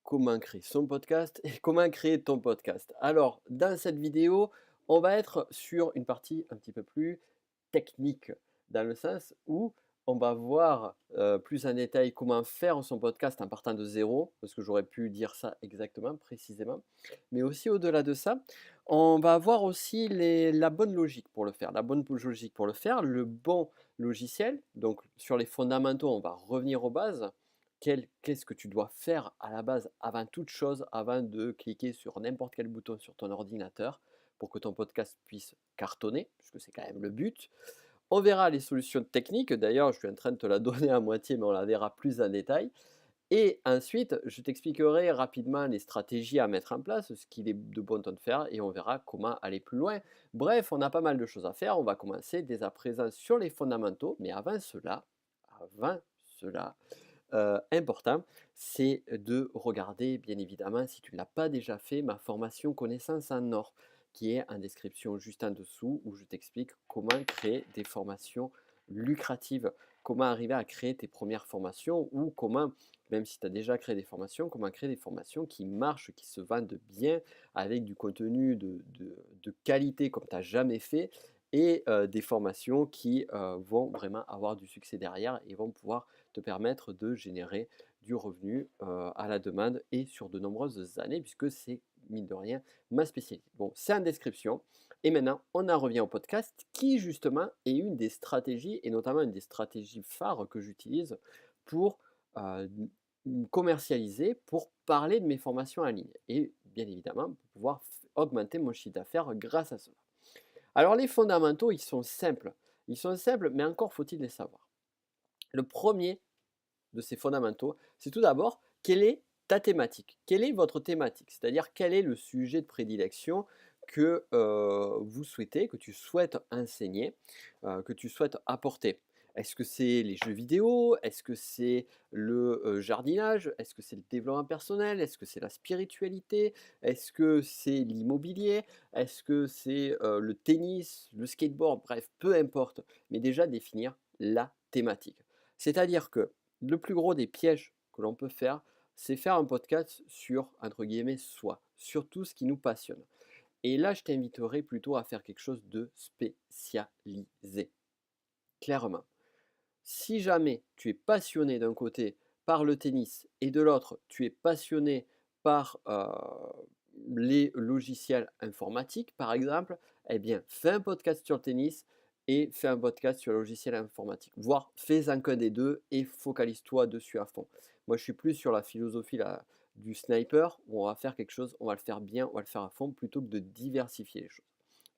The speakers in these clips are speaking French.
comment créer son podcast et comment créer ton podcast. Alors, dans cette vidéo, on va être sur une partie un petit peu plus technique, dans le sens où on va voir plus en détail comment faire son podcast en partant de zéro, parce que j'aurais pu dire ça exactement, précisément. Mais aussi au-delà de ça, on va voir aussi la bonne logique pour le faire, la bonne logique pour le faire, le bon logiciel. Donc sur les fondamentaux, on va revenir aux bases. Qu'est-ce que tu dois faire à la base avant toute chose, avant de cliquer sur n'importe quel bouton sur ton ordinateur pour que ton podcast puisse cartonner, puisque c'est quand même le but. On verra les solutions techniques, d'ailleurs je suis en train de te la donner à moitié, mais on la verra plus en détail. Et ensuite, je t'expliquerai rapidement les stratégies à mettre en place, ce qu'il est de bon temps de faire, et on verra comment aller plus loin. Bref, on a pas mal de choses à faire, on va commencer dès à présent sur les fondamentaux, mais avant cela, important, c'est de regarder, bien évidemment, si tu ne l'as pas déjà fait, ma formation Connaissance en or, qui est en description juste en dessous, où je t'explique comment créer des formations lucratives, comment arriver à créer tes premières formations, ou comment, même si tu as déjà créé des formations, comment créer des formations qui marchent, qui se vendent bien, avec du contenu de qualité comme tu n'as jamais fait, et des formations qui vont vraiment avoir du succès derrière et vont pouvoir te permettre de générer du revenu à la demande et sur de nombreuses années, puisque c'est, mine de rien, ma spécialité. Bon, c'est en description. Et maintenant, on en revient au podcast, qui justement est une des stratégies, et notamment une des stratégies phares que j'utilise pour euh, commercialiser, pour parler de mes formations en ligne. Et bien évidemment, pour pouvoir augmenter mon chiffre d'affaires grâce à cela. Alors les fondamentaux, ils sont simples. Ils sont simples, mais encore faut-il les savoir. Le premier de ces fondamentaux, c'est tout d'abord quelle est ta thématique, quelle est votre thématique, c'est-à-dire quel est le sujet de prédilection que vous souhaitez, que tu souhaites enseigner, que tu souhaites apporter. Est-ce que c'est les jeux vidéo? Est-ce que c'est le jardinage? Est-ce que c'est le développement personnel? Est-ce que c'est la spiritualité? Est-ce que c'est l'immobilier? Est-ce que c'est le tennis, le skateboard? Bref, peu importe, mais déjà définir la thématique. C'est-à-dire que le plus gros des pièges que l'on peut faire, c'est faire un podcast sur, entre guillemets, soi, sur tout ce qui nous passionne. Et là, je t'inviterai plutôt à faire quelque chose de spécialisé, clairement. Si jamais tu es passionné d'un côté par le tennis et de l'autre, tu es passionné par les logiciels informatiques, par exemple, eh bien, fais un podcast sur le tennis et fais un podcast sur le logiciel informatique. Voire fais-en qu'un des deux et focalise-toi dessus à fond. Moi, je suis plus sur la philosophie là, du sniper, où on va faire quelque chose, on va le faire bien, on va le faire à fond, plutôt que de diversifier les choses.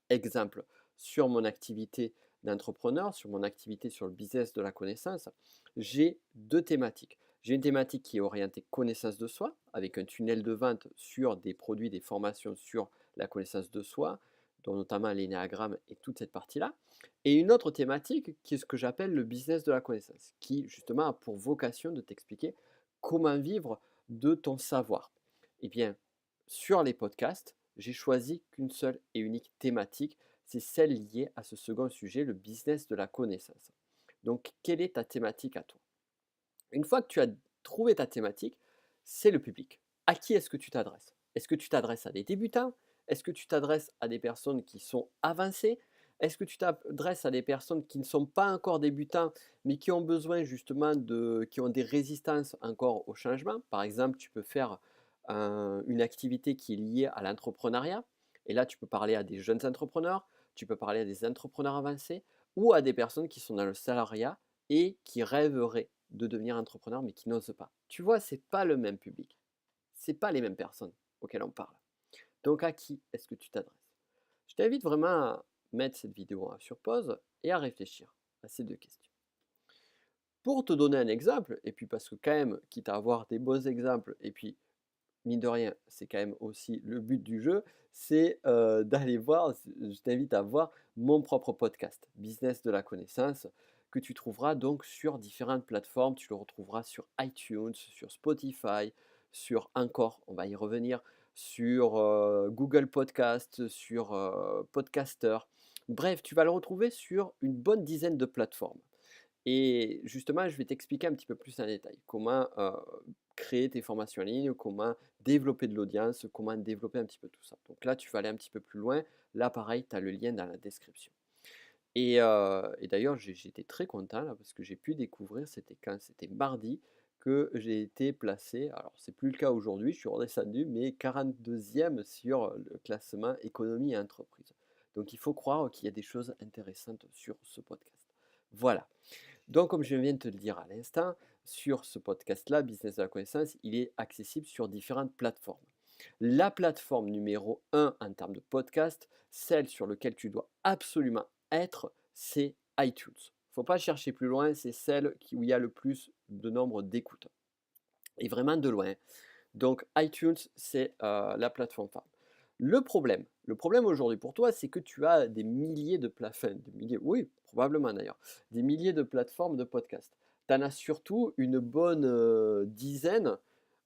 Exemple, sur mon activité d'entrepreneur, sur mon activité sur le business de la connaissance, j'ai deux thématiques. J'ai une thématique qui est orientée connaissance de soi, avec un tunnel de vente sur des produits, des formations sur la connaissance de soi, dont notamment l'énéagramme et toute cette partie-là. Et une autre thématique qui est ce que j'appelle le business de la connaissance, qui justement a pour vocation de t'expliquer comment vivre de ton savoir. Eh bien, sur les podcasts, j'ai choisi qu'une seule et unique thématique, c'est celle liée à ce second sujet, le business de la connaissance. Donc, quelle est ta thématique à toi? Une fois que tu as trouvé ta thématique, c'est le public. À qui est-ce que tu t'adresses? Est-ce que tu t'adresses à des débutants? Est-ce que tu t'adresses à des personnes qui sont avancées? Est-ce que tu t'adresses à des personnes qui ne sont pas encore débutants, mais qui ont besoin justement qui ont des résistances encore au changement? Par exemple, tu peux faire une activité qui est liée à l'entrepreneuriat. Et là, tu peux parler à des jeunes entrepreneurs, tu peux parler à des entrepreneurs avancés ou à des personnes qui sont dans le salariat et qui rêveraient de devenir entrepreneur mais qui n'osent pas. Tu vois, c'est pas le même public. C'est pas les mêmes personnes auxquelles on parle. Donc à qui est-ce que tu t'adresses? Je t'invite vraiment à mettre cette vidéo sur pause et à réfléchir à ces deux questions. Pour te donner un exemple, et puis parce que quand même, quitte à avoir des beaux exemples, et puis mine de rien, c'est quand même aussi le but du jeu, c'est d'aller voir, je t'invite à voir mon propre podcast, Business de la connaissance, que tu trouveras donc sur différentes plateformes. Tu le retrouveras sur iTunes, sur Spotify, sur Encore, on va y revenir, sur Google Podcast, sur Podcaster. Bref, tu vas le retrouver sur une bonne dizaine de plateformes. Et justement, je vais t'expliquer un petit peu plus en détail comment créer tes formations en ligne, comment développer de l'audience, comment développer un petit peu tout ça. Donc là, tu vas aller un petit peu plus loin. Là, pareil, tu as le lien dans la description. Et d'ailleurs, j'étais très content là parce que j'ai pu découvrir, c'était quand? C'était mardi que j'ai été placé, alors c'est plus le cas aujourd'hui, je suis redescendu, mais 42e sur le classement économie et entreprise. Donc il faut croire qu'il y a des choses intéressantes sur ce podcast. Voilà. Donc comme je viens de te le dire à l'instant, sur ce podcast-là, Business de la connaissance, il est accessible sur différentes plateformes. La plateforme numéro 1 en termes de podcast, celle sur laquelle tu dois absolument être, c'est iTunes. Il ne faut pas chercher plus loin, c'est celle où il y a le plus de nombre d'écoutes. Et vraiment de loin. Donc iTunes, c'est la plateforme phare. Le problème aujourd'hui pour toi, c'est que tu as des milliers de plateformes, oui, probablement d'ailleurs, des milliers de plateformes de podcast. Tu en as surtout une bonne dizaine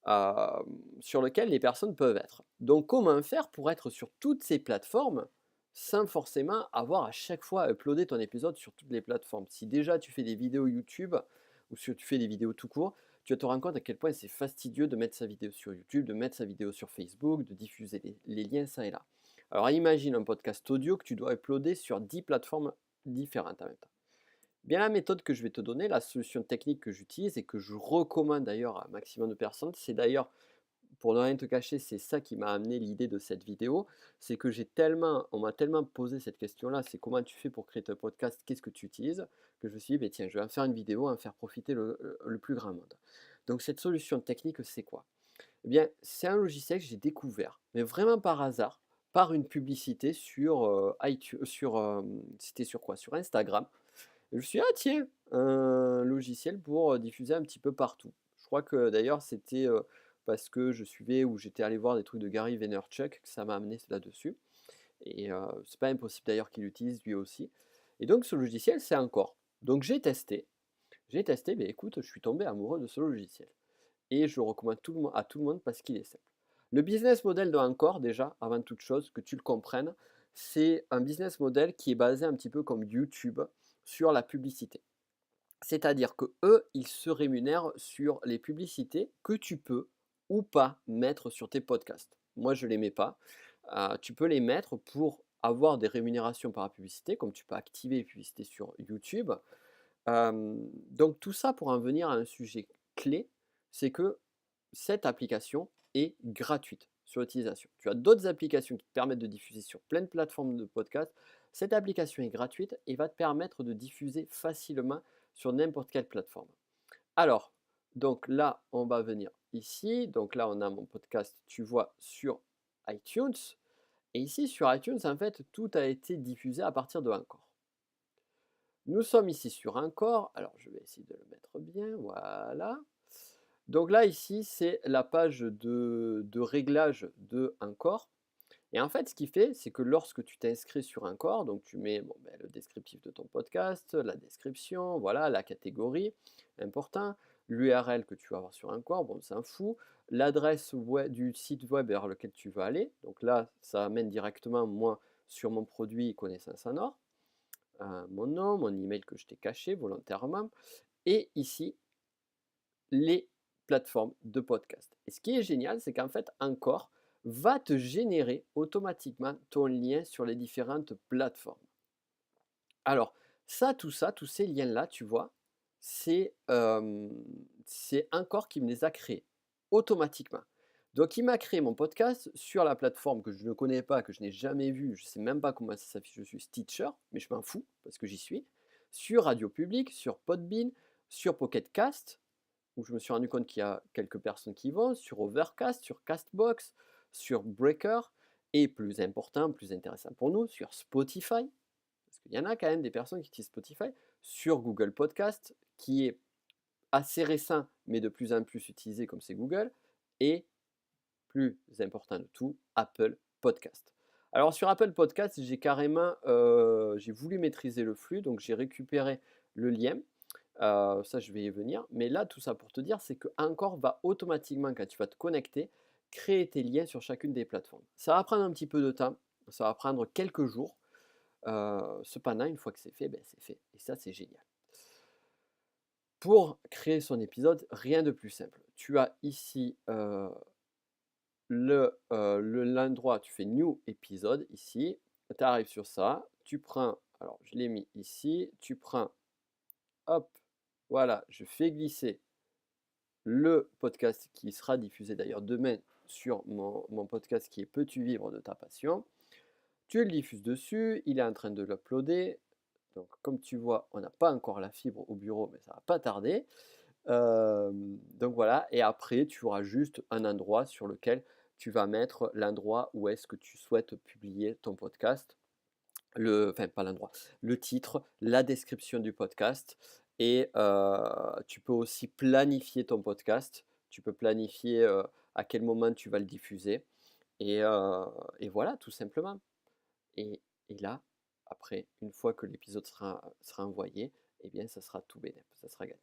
euh, sur lesquelles les personnes peuvent être. Donc comment faire pour être sur toutes ces plateformes sans forcément avoir à chaque fois uploadé ton épisode sur toutes les plateformes? Si déjà tu fais des vidéos YouTube ou si tu fais des vidéos tout court, tu te rends compte à quel point c'est fastidieux de mettre sa vidéo sur YouTube, de mettre sa vidéo sur Facebook, de diffuser les liens ça et là. Alors imagine un podcast audio que tu dois uploader sur 10 plateformes différentes en même temps. Bien la méthode que je vais te donner, la solution technique que j'utilise et que je recommande d'ailleurs à un maximum de personnes, c'est d'ailleurs, pour ne rien te cacher, c'est ça qui m'a amené l'idée de cette vidéo, c'est que on m'a tellement posé cette question-là, c'est comment tu fais pour créer ton podcast, qu'est-ce que tu utilises, que je me suis dit, tiens, je vais en faire une vidéo, en faire profiter le plus grand monde. Donc cette solution technique, c'est quoi? Eh bien, c'est un logiciel que j'ai découvert, mais vraiment par hasard, par une publicité sur iTunes, c'était sur quoi? Sur Instagram. Et je me suis dit, ah tiens, un logiciel pour diffuser un petit peu partout. Je crois que d'ailleurs c'était parce que je suivais ou j'étais allé voir des trucs de Gary Vaynerchuk que ça m'a amené là-dessus. Et c'est pas impossible d'ailleurs qu'il l'utilise lui aussi. Et donc ce logiciel, c'est Encore. Donc j'ai testé. J'ai testé, mais écoute, je suis tombé amoureux de ce logiciel. Et je le recommande à tout le monde parce qu'il est simple. Le business model de Encore, déjà, avant toute chose, que tu le comprennes, c'est un business model qui est basé un petit peu comme YouTube sur la publicité. C'est-à-dire que eux, ils se rémunèrent sur les publicités que tu peux ou pas mettre sur tes podcasts. Moi, je ne les mets pas. Tu peux les mettre pour avoir des rémunérations par la publicité, comme tu peux activer les publicités sur YouTube. Donc tout ça pour en venir à un sujet clé, c'est que cette application est gratuite sur l'utilisation. Tu as d'autres applications qui te permettent de diffuser sur plein de plateformes de podcast. Cette application est gratuite et va te permettre de diffuser facilement sur n'importe quelle plateforme. Alors, donc là, on va venir ici. Donc là, on a mon podcast, tu vois, sur iTunes. Et ici, sur iTunes, en fait, tout a été diffusé à partir de Encore. Nous sommes ici sur Encore. Alors, je vais essayer de le mettre bien. Voilà. Donc là, ici, c'est la page de réglage de Encore. Et en fait, ce qu'il fait, c'est que lorsque tu t'inscris sur Encore, donc tu mets le descriptif de ton podcast, la description, voilà, la catégorie, important, l'URL que tu vas avoir sur Encore, bon, on s'en fout, l'adresse du site web vers lequel tu vas aller. Donc là, ça amène directement, moi, sur mon produit Connaissance en Or, mon nom, mon email que je t'ai caché volontairement, et ici, les plateformes de podcast. Et ce qui est génial, c'est qu'en fait, Encore va te générer automatiquement ton lien sur les différentes plateformes. Alors, tout ça, tous ces liens-là, tu vois, c'est Encore qui me les a créés automatiquement. Donc, il m'a créé mon podcast sur la plateforme que je ne connais pas, que je n'ai jamais vue, je ne sais même pas comment ça s'affiche, je suis Stitcher, mais je m'en fous parce que j'y suis, sur Radio Public, sur Podbean, sur Pocket Cast, où je me suis rendu compte qu'il y a quelques personnes qui vont, sur Overcast, sur Castbox, sur Breaker, et plus important, plus intéressant pour nous, sur Spotify, parce qu'il y en a quand même des personnes qui utilisent Spotify, sur Google Podcast, qui est assez récent, mais de plus en plus utilisé comme c'est Google, et plus important de tout, Apple Podcast. Alors sur Apple Podcast, j'ai voulu maîtriser le flux, donc j'ai récupéré le lien. Ça, je vais y venir. Mais là, tout ça pour te dire, c'est que Encore va automatiquement, quand tu vas te connecter, créer tes liens sur chacune des plateformes. Ça va prendre un petit peu de temps, ça va prendre quelques jours. Cependant, une fois que c'est fait, c'est fait. Et ça, c'est génial. Pour créer son épisode, rien de plus simple. tu as ici l'endroit, tu fais New épisode ici, tu arrives sur ça, tu prends, alors je l'ai mis ici, tu prends, hop, voilà, je fais glisser le podcast qui sera diffusé d'ailleurs demain sur mon podcast qui est Peux-tu vivre de ta passion. Tu le diffuses dessus, il est en train de l'uploader. Donc comme tu vois, on n'a pas encore la fibre au bureau, mais ça va pas tarder. Donc voilà, et après tu auras juste un endroit sur lequel tu vas mettre l'endroit où est-ce que tu souhaites publier ton podcast, enfin pas l'endroit, le titre, la description du podcast, et tu peux aussi planifier ton podcast. Tu peux planifier à quel moment tu vas le diffuser, et, euh, et voilà, tout simplement. Et, et là, après, une fois que l'épisode sera envoyé, eh bien, ça sera tout bénef, ça sera gagné.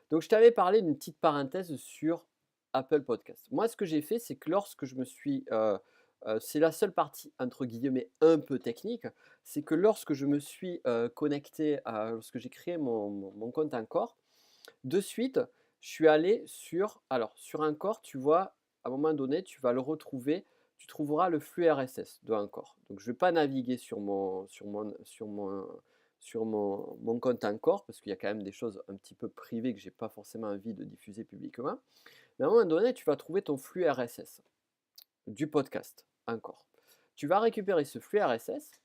Donc, je t'avais parlé d'une petite parenthèse sur Apple Podcast. Moi, ce que j'ai fait, c'est que lorsque je me suis, c'est la seule partie entre guillemets un peu technique, c'est que lorsque je me suis connecté, lorsque j'ai créé mon compte Encore, de suite, je suis allé sur Encore, tu vois, à un moment donné, tu vas le retrouver, tu trouveras le flux RSS de Encore. Donc, je ne vais pas naviguer sur mon compte Encore, parce qu'il y a quand même des choses un petit peu privées que j'ai pas forcément envie de diffuser publiquement. Mais à un moment donné, tu vas trouver ton flux RSS du podcast Encore. Tu vas récupérer ce flux RSS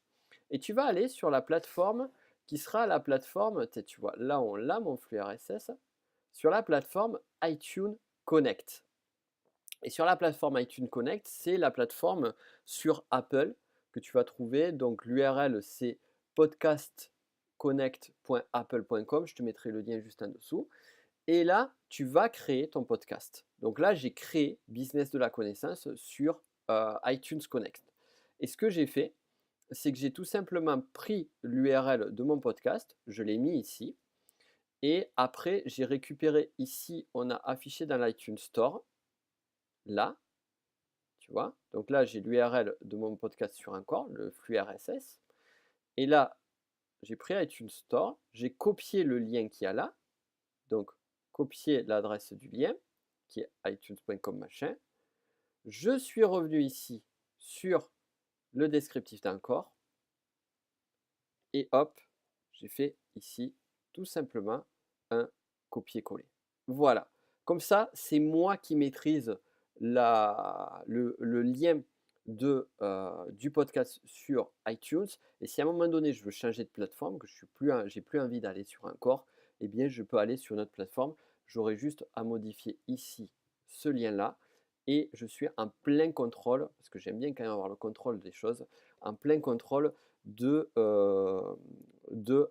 et tu vas aller sur la plateforme qui sera la plateforme, tu vois, là on l'a mon flux RSS, sur la plateforme iTunes Connect. Et sur la plateforme iTunes Connect, c'est la plateforme sur Apple que tu vas trouver. Donc l'URL, c'est podcastconnect.apple.com. Je te mettrai le lien juste en dessous. Et là, tu vas créer ton podcast. Donc là, j'ai créé Business de la connaissance sur iTunes Connect. Et ce que j'ai fait, c'est que j'ai tout simplement pris l'URL de mon podcast, je l'ai mis ici. Et après, j'ai récupéré ici, on a affiché dans l'iTunes Store, là, tu vois. Donc là, j'ai l'URL de mon podcast sur Encore, le flux RSS. Et là, j'ai pris iTunes Store, j'ai copié le lien qu'il y a là. Donc, copier l'adresse du lien, qui est itunes.com machin. Je suis revenu ici sur le descriptif d'Encore. Et hop, j'ai fait ici tout simplement un copier-coller. Voilà. Comme ça, c'est moi qui maîtrise le lien du podcast sur iTunes. Et si à un moment donné, je veux changer de plateforme, que je n'ai plus envie d'aller sur Encore, eh bien, je peux aller sur notre plateforme. J'aurai juste à modifier ici ce lien-là. Et je suis en plein contrôle, parce que j'aime bien quand même avoir le contrôle des choses, en plein contrôle de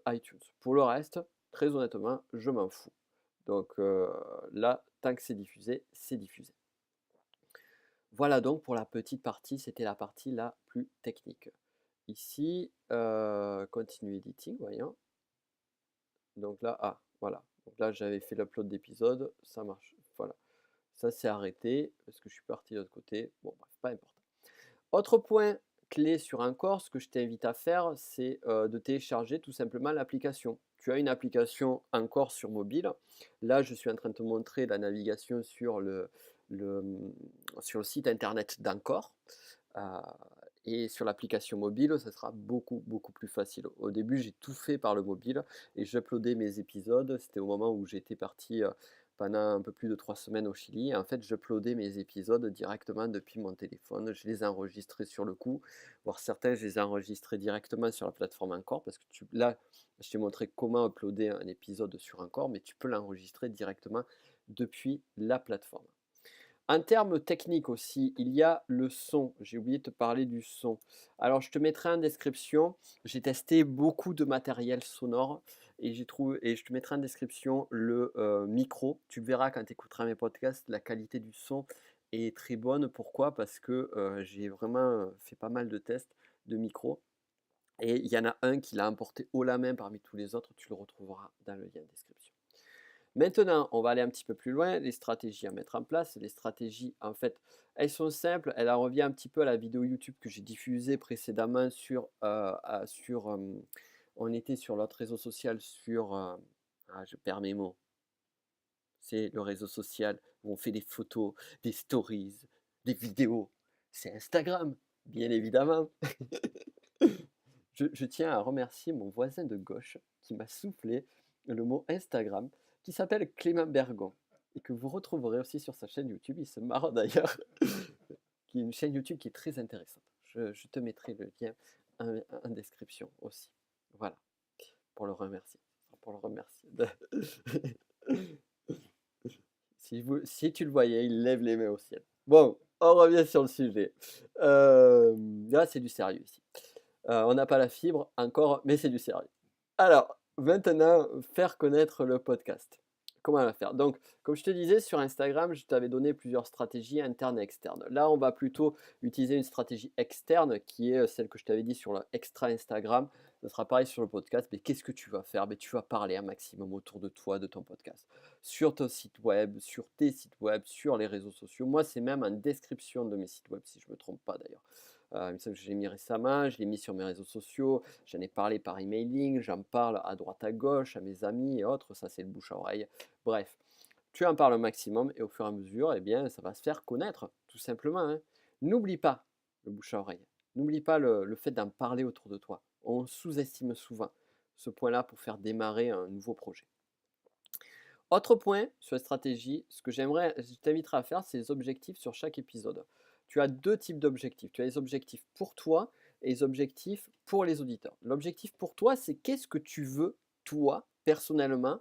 iTunes. Pour le reste, très honnêtement, je m'en fous. Donc là, tant que c'est diffusé, c'est diffusé. Voilà donc pour la petite partie, c'était la partie la plus technique. Ici, continue editing, voyons. Donc là, voilà. Donc là, j'avais fait l'upload d'épisode, ça marche. Voilà. Ça s'est arrêté parce que je suis parti de l'autre côté. Bon, bref, pas important. Autre point clé sur Encore, ce que je t'invite à faire, c'est de télécharger tout simplement l'application. Tu as une application Encore sur mobile. Là, je suis en train de te montrer la navigation sur le site internet d'Encore. Et sur l'application mobile, ça sera beaucoup, beaucoup plus facile. Au début, j'ai tout fait par le mobile et j'uploadais mes épisodes. C'était au moment où j'étais parti pendant un peu plus de 3 semaines au Chili. Et en fait, j'uploadais mes épisodes directement depuis mon téléphone. Je les enregistrais sur le coup, voire certains, je les enregistrais directement sur la plateforme Encore, parce que là, je t'ai montré comment uploader un épisode sur Encore, mais tu peux l'enregistrer directement depuis la plateforme. En termes techniques aussi, il y a le son. J'ai oublié de te parler du son. Alors, je te mettrai en description. J'ai testé beaucoup de matériel sonore et je te mettrai en description le micro. Tu verras quand tu écouteras mes podcasts, la qualité du son est très bonne. Pourquoi? Parce que j'ai vraiment fait pas mal de tests de micro. Et il y en a un qui l'a emporté haut la main parmi tous les autres. Tu le retrouveras dans le lien de description. Maintenant, on va aller un petit peu plus loin, les stratégies à mettre en place. Les stratégies, en fait, elles sont simples. Elle en revient un petit peu à la vidéo YouTube que j'ai diffusée précédemment on était sur l'autre réseau social je perds mes mots, C'est le réseau social où on fait des photos, des stories, des vidéos. C'est Instagram, bien évidemment. Je tiens à remercier mon voisin de gauche qui m'a soufflé le mot Instagram, qui s'appelle Clément Bergon et que vous retrouverez aussi sur sa chaîne YouTube. Il se marre d'ailleurs, qui est une chaîne YouTube qui est très intéressante. Je te mettrai le lien en description aussi. Voilà, pour le remercier. Pour le remercier. Si tu le voyais, il lève les mains au ciel. Bon, on revient sur le sujet. Là, c'est du sérieux ici. On n'a pas la fibre encore, mais c'est du sérieux. Alors, maintenant, faire connaître le podcast. Comment la faire? Donc, comme je te disais, sur Instagram, je t'avais donné plusieurs stratégies internes et externes. Là, on va plutôt utiliser une stratégie externe qui est celle que je t'avais dit sur le extra Instagram. Ce sera pareil sur le podcast. Mais qu'est-ce que tu vas faire? Mais tu vas parler un maximum autour de toi, de ton podcast. Sur ton site web, sur tes sites web, sur les réseaux sociaux. Moi, c'est même en description de mes sites web, si je ne me trompe pas d'ailleurs. Il me semble que je l'ai mis récemment, je l'ai mis sur mes réseaux sociaux, j'en ai parlé par emailing, j'en parle à droite à gauche, à mes amis et autres, ça c'est le bouche à oreille. Bref, tu en parles au maximum et au fur et à mesure, eh bien, ça va se faire connaître, tout simplement, hein. N'oublie pas le bouche à oreille, n'oublie pas le fait d'en parler autour de toi. On sous-estime souvent ce point-là pour faire démarrer un nouveau projet. Autre point sur la stratégie, ce que je t'inviterai à faire, c'est les objectifs sur chaque épisode. Tu as deux types d'objectifs. Tu as les objectifs pour toi et les objectifs pour les auditeurs. L'objectif pour toi, c'est qu'est-ce que tu veux, toi, personnellement,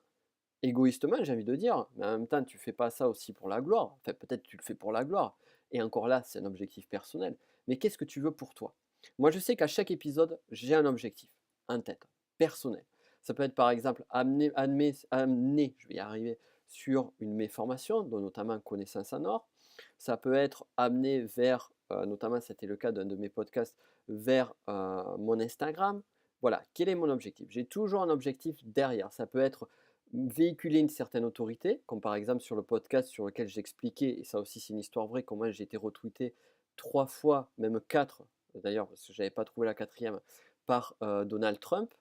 égoïstement, j'ai envie de dire, mais en même temps, tu ne fais pas ça aussi pour la gloire. Enfin, peut-être tu le fais pour la gloire. Et encore là, c'est un objectif personnel. Mais qu'est-ce que tu veux pour toi? Moi, je sais qu'à chaque épisode, j'ai un objectif en tête, personnel. Ça peut être par exemple amener, je vais y arriver, sur une de mes formations, dont notamment connaissance en or. Ça peut être amené vers, notamment c'était le cas d'un de mes podcasts, vers mon Instagram. Voilà, quel est mon objectif? J'ai toujours un objectif derrière. Ça peut être véhiculer une certaine autorité, comme par exemple sur le podcast sur lequel j'expliquais, et ça aussi c'est une histoire vraie, comment j'ai été retweeté 3 fois, même 4, d'ailleurs, parce que je n'avais pas trouvé la quatrième, par Donald Trump.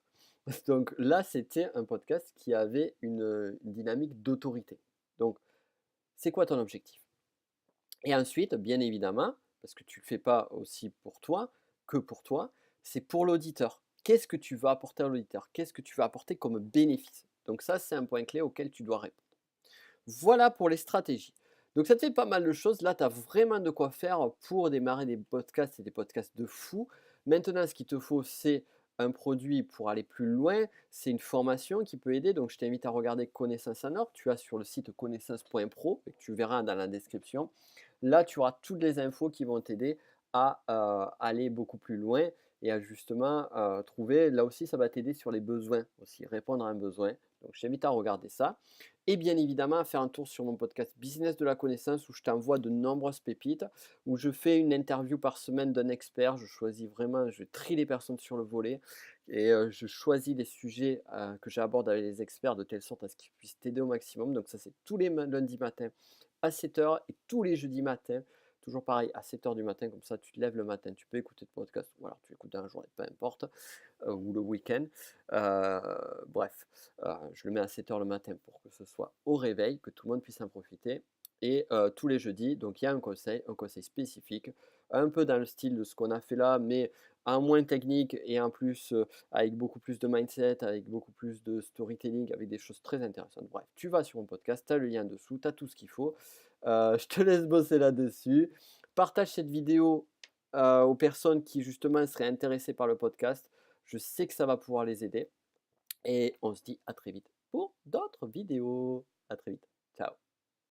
Donc là, c'était un podcast qui avait une dynamique d'autorité. Donc, c'est quoi ton objectif? Et ensuite, bien évidemment, parce que tu ne le fais pas aussi pour toi, que pour toi, c'est pour l'auditeur. Qu'est-ce que tu vas apporter à l'auditeur? Qu'est-ce que tu vas apporter comme bénéfice? Donc ça, c'est un point clé auquel tu dois répondre. Voilà pour les stratégies. Donc ça te fait pas mal de choses. Là, tu as vraiment de quoi faire pour démarrer des podcasts et des podcasts de fou. Maintenant, ce qu'il te faut, c'est un produit pour aller plus loin. C'est une formation qui peut aider. Donc je t'invite à regarder Connaissance en or. Tu as sur le site connaissance.pro et que tu verras dans la description. Là, tu auras toutes les infos qui vont t'aider à aller beaucoup plus loin et à justement trouver, là aussi ça va t'aider sur les besoins aussi, répondre à un besoin. Donc je t'invite à regarder ça. Et bien évidemment à faire un tour sur mon podcast Business de la connaissance où je t'envoie de nombreuses pépites, où je fais une interview par semaine d'un expert. Je choisis vraiment, je trie les personnes sur le volet et je choisis les sujets que j'aborde avec les experts de telle sorte à ce qu'ils puissent t'aider au maximum. Donc ça c'est tous les lundis matins à 7h et tous les jeudis matins. Toujours pareil, à 7h du matin, comme ça tu te lèves le matin, tu peux écouter le podcast, ou alors tu écoutes dans la journée, peu importe, ou le week-end. Bref, je le mets à 7h le matin pour que ce soit au réveil, que tout le monde puisse en profiter. Et tous les jeudis, donc il y a un conseil spécifique, un peu dans le style de ce qu'on a fait là, mais en moins technique et en plus avec beaucoup plus de mindset, avec beaucoup plus de storytelling, avec des choses très intéressantes. Bref, tu vas sur mon podcast, tu as le lien dessous, tu as tout ce qu'il faut. Je te laisse bosser là-dessus. Partage cette vidéo aux personnes qui justement seraient intéressées par le podcast. Je sais que ça va pouvoir les aider. Et on se dit à très vite pour d'autres vidéos. À très vite.